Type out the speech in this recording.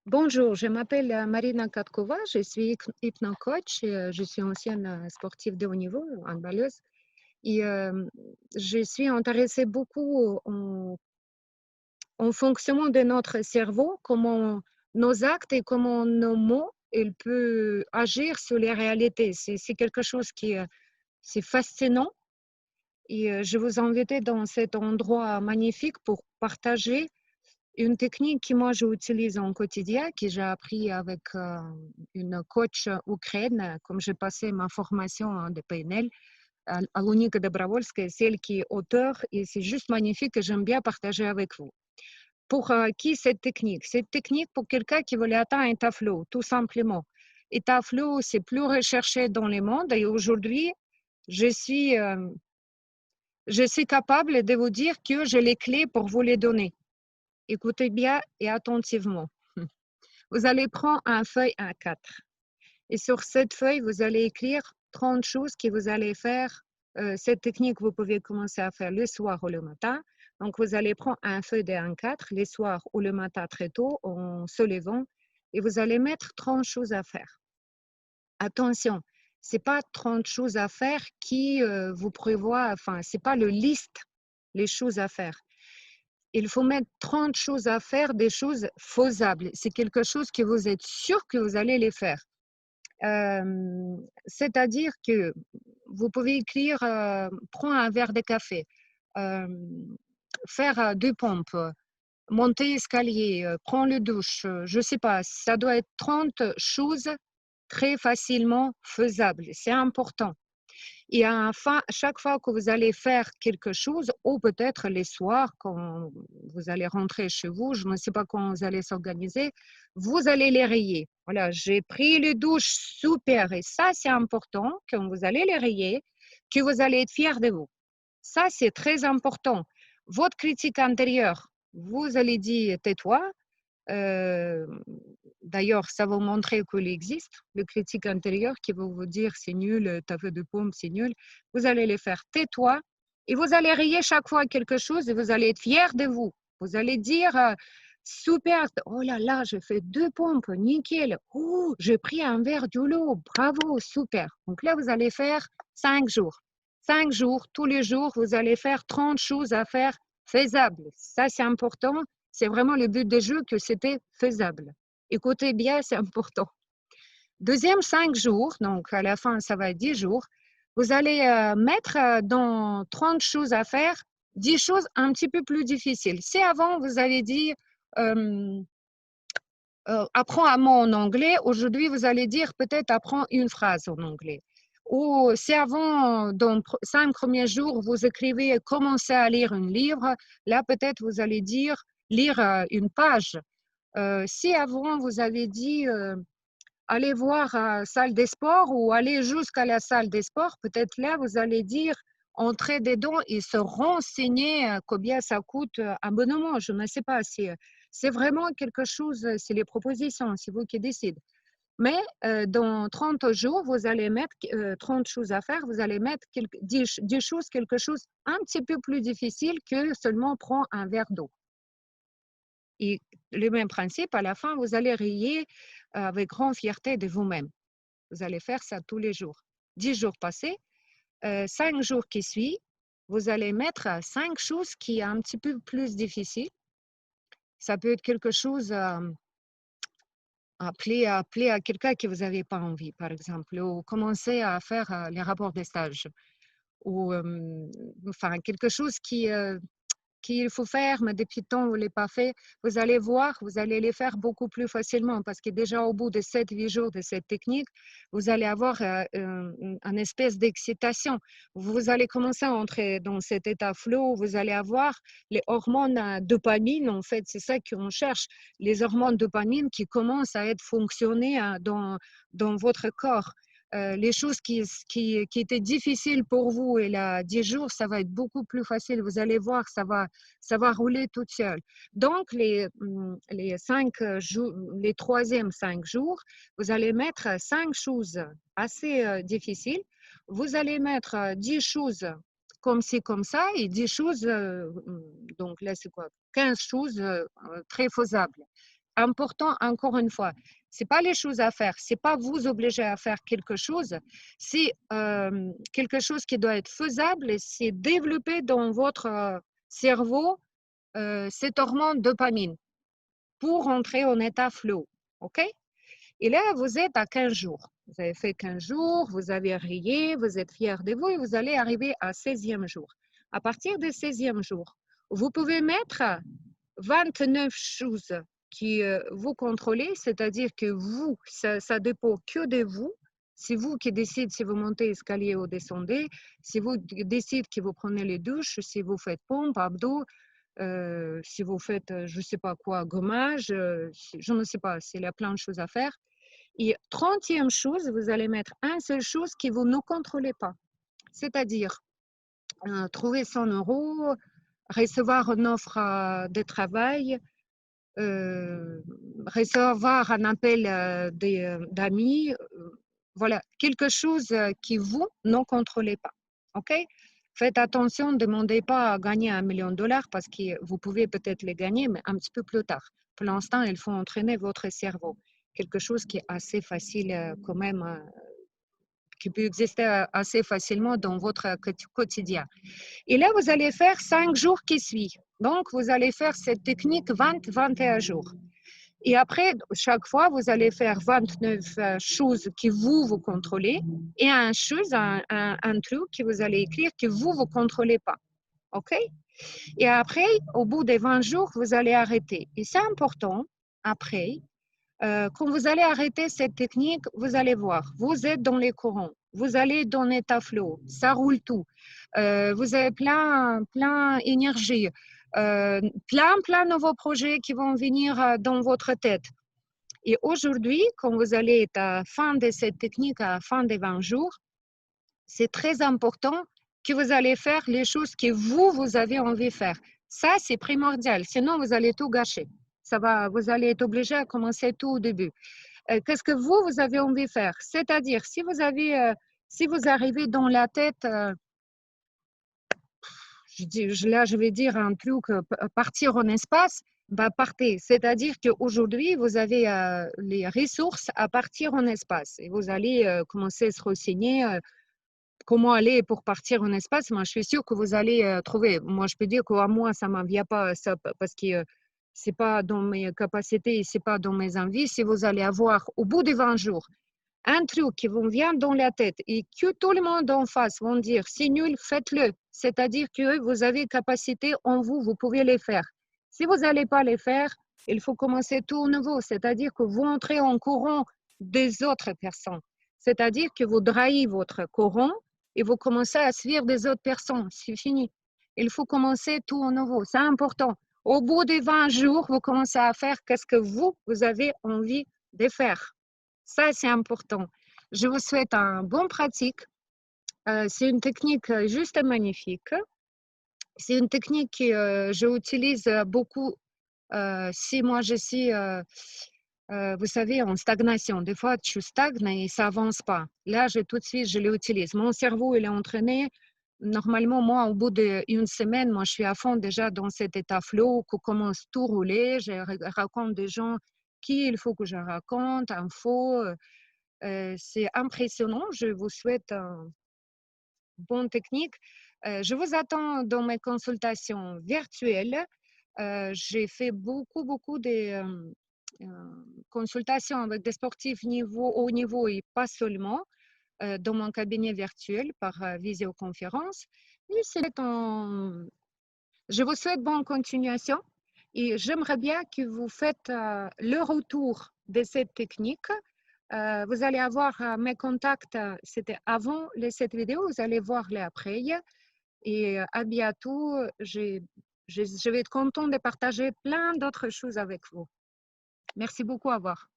Bonjour, je m'appelle Marina Katkova, je suis hypno-coach, je suis ancienne sportive de haut niveau, handballeuse, et je suis intéressée beaucoup en fonctionnement de notre cerveau, comment nos actes et comment nos mots, ils peuvent agir sur les réalités. C'est quelque chose c'est fascinant et je vous invite dans cet endroit magnifique pour partager une technique que moi j'utilise en quotidien, que j'ai appris avec une coach ukrainienne, comme j'ai passé ma formation de PNL, Alonika Dobrovolskaya, celle qui est auteure, et c'est juste magnifique que j'aime bien partager avec vous. Pour qui cette technique? Cette technique pour quelqu'un qui veut atteindre un état flow, tout simplement. État flow, c'est plus recherché dans le monde et aujourd'hui, je suis, euh, je suis capable de vous dire que j'ai les clés pour vous les donner. Écoutez bien et attentivement. Vous allez prendre un feuille A4 et sur cette feuille, vous allez écrire 30 choses que vous allez faire. Cette technique, vous pouvez commencer à faire le soir ou le matin. Donc, vous allez prendre un feuille de A4 le soir ou le matin très tôt en se levant et vous allez mettre 30 choses à faire. Attention, ce n'est pas 30 choses à faire qui vous prévoit, enfin, ce n'est pas le liste, les choses à faire. Il faut mettre 30 choses à faire, des choses faisables. C'est quelque chose que vous êtes sûr que vous allez les faire. C'est-à-dire que vous pouvez écrire, prendre un verre de café, euh, faire deux pompes, monter escalier, prendre le douche, je ne sais pas, ça doit être 30 choses très facilement faisables. C'est important. Et à chaque fois que vous allez faire quelque chose, ou peut-être les soirs, quand vous allez rentrer chez vous, je ne sais pas comment vous allez s'organiser, vous allez les rayer. Voilà, j'ai pris les douches, super. Et ça, c'est important, quand vous allez les rayer, que vous allez être fier de vous. Ça, c'est très important. Votre critique intérieure, vous allez dire, tais-toi, euh, d'ailleurs, ça va montrer qu'il existe, le critique intérieur qui va vous dire c'est nul, ta feu de pompe, c'est nul. Vous allez les faire tais-toi et vous allez rayer chaque fois quelque chose et vous allez être fier de vous. Vous allez dire super, oh là là, j'ai fait deux pompes, nickel. Oh, j'ai pris un verre d'eau, bravo, super. Donc là, vous allez faire 5 jours. 5 jours, tous les jours, vous allez faire 30 choses à faire faisables. Ça, c'est important. C'est vraiment le but des jeux que c'était faisable. Écoutez bien, c'est important. Deuxième 5 jours, donc à la fin, ça va être 10 jours. Vous allez mettre dans 30 choses à faire, 10 choses un petit peu plus difficiles. Si avant, vous avez dit euh, apprends un mot en anglais, aujourd'hui, vous allez dire peut-être apprends une phrase en anglais. Ou si avant, dans 5 premiers jours, vous écrivez commencez à lire un livre, là peut-être vous allez dire lire une page. Si avant vous avez dit allez voir la salle des sports ou aller jusqu'à la salle des sports, peut-être là vous allez dire entrer dedans et se renseigner combien ça coûte un abonnement. Je ne sais pas si c'est vraiment quelque chose, c'est les propositions, c'est vous qui décidez. Mais dans 30 jours, vous allez mettre 30 choses à faire, vous allez mettre 10 choses, quelque chose un petit peu plus difficile que seulement prendre un verre d'eau. Et le même principe, à la fin, vous allez rayer avec grande fierté de vous-même. Vous allez faire ça tous les jours. 10 jours passés, 5 jours qui suivent, vous allez mettre 5 choses qui sont un petit peu plus difficiles. Ça peut être quelque chose appeler à quelqu'un que vous n'avez pas envie, par exemple, ou commencer à faire les rapports de stage, ou enfin quelque chose qu'il faut faire, mais depuis le temps, vous ne l'avez pas fait, vous allez voir, vous allez les faire beaucoup plus facilement parce que déjà au bout de 7-8 jours de cette technique, vous allez avoir une espèce d'excitation. Vous allez commencer à entrer dans cet état flow, vous allez avoir les hormones dopamine, en fait, c'est ça qu'on cherche, les hormones dopamine qui commencent à être fonctionnées dans votre corps. Les choses qui étaient difficiles pour vous et là 10 jours, ça va être beaucoup plus facile. Vous allez voir, ça va rouler toute seule. Donc, les 5 jours, les troisièmes 5 jours, vous allez mettre 5 choses assez difficiles. Vous allez mettre 10 choses comme ci, comme ça, et 10 choses, donc là, c'est quoi? 15 choses très faisables. important, encore une fois, ce n'est pas les choses à faire, ce n'est pas vous obliger à faire quelque chose, c'est quelque chose qui doit être faisable et c'est développer dans votre cerveau cette hormone dopamine pour entrer en état flow. OK? Et là, vous êtes à 15 jours. Vous avez fait 15 jours, vous avez rié, vous êtes fier de vous et vous allez arriver à 16e jour. À partir du 16e jour, vous pouvez mettre 29 choses qui vous contrôlez, c'est-à-dire que vous, ça dépend que de vous. C'est vous qui décidez si vous montez escalier ou descendez, c'est vous qui décidez que vous prenez les douches, si vous faites pompe, abdos, si vous faites, je ne sais pas quoi, gommage, je ne sais pas, il y a plein de choses à faire. Et 30e chose, vous allez mettre une seule chose que vous ne contrôlez pas, c'est-à-dire trouver 100 euros, recevoir une offre de travail, recevoir un appel d'amis, voilà, quelque chose que vous ne contrôlez pas. OK? Faites attention, ne demandez pas à gagner $1 million parce que vous pouvez peut-être les gagner, mais un petit peu plus tard. Pour l'instant, il faut entraîner votre cerveau. Quelque chose qui est assez facile quand même, qui peut exister assez facilement dans votre quotidien. Et là, vous allez faire 5 jours qui suivent. Donc, vous allez faire cette technique 20-21 jours. Et après, chaque fois, vous allez faire 29 choses que vous contrôlez et un truc que vous allez écrire que vous ne contrôlez pas. OK? Et après, au bout des 20 jours, vous allez arrêter. Et c'est important, après, quand vous allez arrêter cette technique, vous allez voir, vous êtes dans les courants, vous allez dans l'état flow, ça roule tout. Vous avez plein d'énergie, plein de nouveaux projets qui vont venir dans votre tête. Et aujourd'hui, quand vous allez être à la fin de cette technique, à la fin des 20 jours, c'est très important que vous allez faire les choses que vous avez envie de faire. Ça, c'est primordial, sinon vous allez tout gâcher. Vous allez être obligé à commencer tout au début. Qu'est-ce que vous avez envie de faire? C'est-à-dire, si vous arrivez dans la tête, je vais dire un truc, partir en espace, bah partez. C'est-à-dire qu'aujourd'hui, vous avez les ressources à partir en espace et vous allez commencer à se renseigner comment aller pour partir en espace. Moi, je suis sûre que vous allez trouver. Moi, je peux dire qu'à moi, ça ne m'en vient pas ça, parce que ce n'est pas dans mes capacités, ce n'est pas dans mes envies. Si vous allez avoir, au bout de 20 jours, un truc qui vous vient dans la tête et que tout le monde en face vont dire c'est nul, faites-le. C'est-à-dire que vous avez capacité en vous, vous pouvez les faire. Si vous n'allez pas les faire, il faut commencer tout nouveau. C'est-à-dire que vous entrez en courant des autres personnes. C'est-à-dire que vous drahez votre courant et vous commencez à suivre des autres personnes. C'est fini. Il faut commencer tout au nouveau. C'est important. Au bout des 20 jours, vous commencez à faire qu'est-ce que vous avez envie de faire. Ça, c'est important. Je vous souhaite un bon pratique. C'est une technique juste magnifique. C'est une technique que j'utilise beaucoup si moi je suis, vous savez, en stagnation. Des fois, tu stagnes et ça avance pas. Là, tout de suite, je l'utilise. Mon cerveau, il est entraîné. Normalement, moi, au bout d'une semaine, moi, je suis à fond déjà dans cet état flow, qu'on commence tout rouler. Je raconte des gens qui il faut que je raconte, info. C'est impressionnant. Je vous souhaite une bonne technique. Je vous attends dans mes consultations virtuelles. J'ai fait beaucoup de consultations avec des sportifs haut niveau et pas seulement dans mon cabinet virtuel par visioconférence. Je vous souhaite bonne continuation et j'aimerais bien que vous faites le retour de cette technique. Vous allez avoir mes contacts, c'était avant cette vidéo, vous allez voir les après. Et à bientôt, je vais être contente de partager plein d'autres choses avec vous. Merci beaucoup, au revoir.